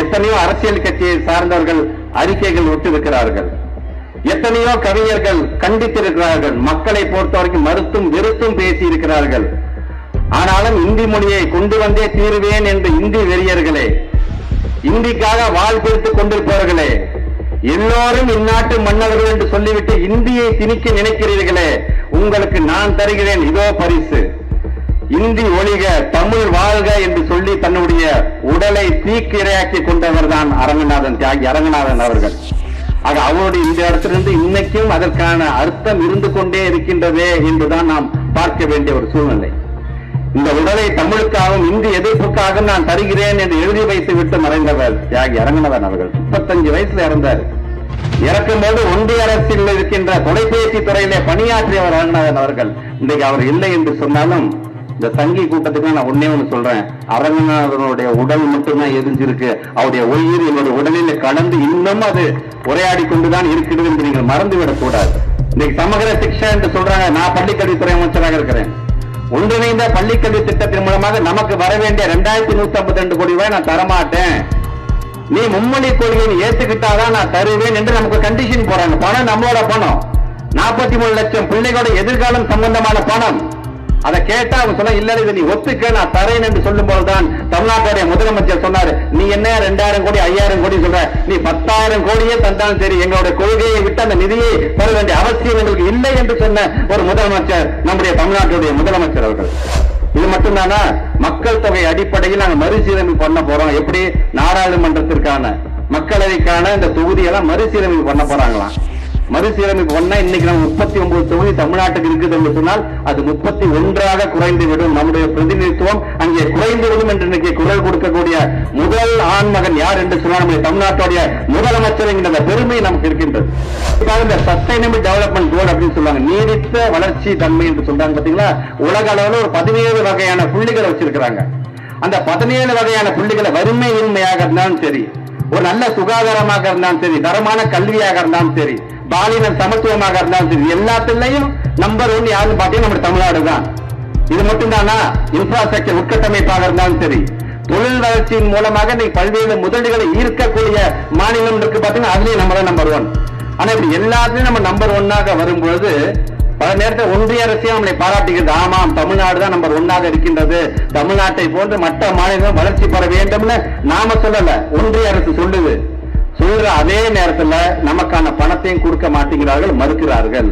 எத்தனையோ அரசியல் கட்சியை சார்ந்தவர்கள் அறிக்கைகள் விட்டிருக்கிறார்கள். எத்தனையோ கவிஞர்கள் கண்டித்திருக்கிறார்கள். மக்களை பொறுத்தவரைக்கும் மறுத்தும் வெறுத்தும் பேசி இருக்கிறார்கள். ஆனாலும் இந்தி மொழியை கொண்டு வந்தே தீருவேன் என்று இந்தி வெறியர்களே, இந்திக்காக வாழ் கொடுத்துக் கொண்டிருப்பவர்களே, எல்லோரும் இந்நாட்டு மன்னர்கள் என்று சொல்லிவிட்டு இந்தியை திணிக்க நினைக்கிறீர்களே, உங்களுக்கு நான் தருகிறேன் இதோ பரிசு. இந்தி ஒழிக, தமிழ் வாழ்க என்று சொல்லி தன்னுடைய உடலை தீக்கிரையாக்கி கொண்டவர் தான் அரங்கநாதன், தியாகி அரங்கநாதன் அவர்கள். ஆக அவருடைய இந்த இடத்திலிருந்து இன்னைக்கும் அதற்கான அர்த்தம் இருந்து கொண்டே இருக்கின்றதே என்றுதான் நாம் பார்க்க வேண்டிய ஒரு சூழ்நிலை. இந்த உடலை தமிழுக்காகவும் இந்தி எதிர்ப்புக்காக நான் தருகிறேன் என்று எழுதி வைத்து விட்டு மறைந்தவர் தியாகி அரங்கநாதன் அவர்கள். 35 வயசுல இறந்தார். இறக்கும் போது ஒன்றிய அரசில் இருக்கின்ற தொலைபேசி துறையிலே பணியாற்றியவர் அரங்கநாதன் அவர்கள். இன்றைக்கு அவர் இல்லை என்று சொன்னாலும் இந்த சங்கி கூட்டத்துக்கு நான் ஒன்னே ஒண்ணு சொல்றேன், அரங்கநாதனுடைய உடல் மட்டும்தான் எரிஞ்சிருக்கு. அவருடைய உயிர் என்னுடைய உடலில் கலந்து இன்னும் அது உரையாடி கொண்டுதான் இருக்கிறது என்று நீங்கள் மறந்துவிடக் கூடாது. இன்னைக்கு சமகர சிக்ஷா என்று சொல்றாங்க. நான் பள்ளிக்கல்வித்துறை அமைச்சராக இருக்கிறேன். ஒன்றிணைந்த பள்ளிக்கல்வி திட்டத்தின் மூலமாக நமக்கு வர வேண்டிய 2152 கோடி ரூபாய் நான் தரமாட்டேன், நீ மும்மொழி கொள்கையை ஏத்துக்கிட்டாதான் நான் தருவேன் என்று நமக்கு கண்டிஷன் போறாங்க. பணம் நம்மளோட பணம், 43 லட்சம் பிள்ளைகளோட எதிர்காலம் சம்பந்தமான பணம். அதை கேட்டா அவங்க சொன்னா இல்ல இதை நீ ஒத்துக்க நான் தரேன் என்று சொல்லும் போதுதான் தமிழ்நாட்டுடைய முதலமைச்சர் சொன்னாரு, நீ என்ன 2000 கோடி 5000 கோடி சொல்ற, நீ 10,000 கோடியே தந்தாலும் சரி, எங்களுடைய கொள்கையை விட்டு அந்த நிதியை பெற வேண்டிய அவசியம் எங்களுக்கு இல்லை என்று சொன்ன ஒரு முதலமைச்சர் நம்முடைய தமிழ்நாட்டுடைய முதலமைச்சர் அவர்கள். இது மட்டும்தானா, மக்கள் தொகை அடிப்படையில் நாங்கள் மறுசீரமைப்பு பண்ண போறோம். எப்படி நாடாளுமன்றத்திற்கான மக்களவைக்கான இந்த தொகுதியெல்லாம் மறுசீரமைப்பு பண்ண போறாங்களாம். மறுசீரமைப்பு பண்ணா இன்னைக்கு நம்ம 39 தொகுதி தமிழ்நாட்டுக்கு இருக்குது என்று சொன்னால் அது 31ஆக குறைந்து விடும். நம்முடைய பிரதிநிதித்துவம் அங்கே குறைந்து விடும் என்று இன்னைக்கு குரல் கொடுக்கக்கூடிய முதல் ஆண்மகன் யார் என்று சொன்னால் நம்முடைய தமிழ்நாட்டுடைய முதலமைச்சர் என்கிற பெருமை நமக்கு இருக்கின்றது. இந்த சஸ்டைனபிள் டெவலப்மெண்ட் கோல் அப்படின்னு சொல்லுவாங்க, நீடித்த வளர்ச்சி தன்மை என்று சொல்றாங்க. பாத்தீங்களா, உலக அளவில் ஒரு 17 வகையான புள்ளிகளை வச்சிருக்கிறாங்க. அந்த 17 வகையான புள்ளிகளை வறுமையின்மையாக இருந்தாலும் சரி, ஒரு நல்ல சுகாதாரமாக இருந்தாலும் சரி, தரமான கல்வியாக இருந்தாலும் சரி, பாலின சமத்துவமாக இருந்தாலும் சரி, எல்லாத்திலையும் நம்பர் 1 யாருன்னு பார்த்தீங்கன்னா நம்ம தமிழ்நாடு தான். இது மட்டும்தானா, இன்ஃப்ராஸ்ட்ரக்சர் உட்கட்டமைப்பாக இருந்தாலும் சரி, தொழில் வளர்ச்சியின் மூலமாக இன்னைக்கு பல்வேறு முதலீடுகளை ஈர்க்கக்கூடிய மாநிலம் இருக்கு பாத்தீங்கன்னா, அதுலயும் நம்ம தான் நம்பர் 1. ஆனா இப்படி எல்லாத்துலயும் நம்ம நம்பர் 1ஆக வரும்பொழுது பல நேரத்தில் ஒன்றிய அரசையும் நம்மளை பாராட்டுகிறது. ஆமாம், தமிழ்நாடு தான் நம்பர் 1ஆக இருக்கின்றது, தமிழ்நாட்டை போன்று மற்ற மாநிலம் வளர்ச்சி பெற வேண்டும்னு நாம சொல்லல, ஒன்றிய அரசு சொல்லுது. சொல்ற அதே நேரத்தில் நமக்கான பணத்தையும் கொடுக்க மாட்டேங்கிறார்கள், மறுக்கிறார்கள்.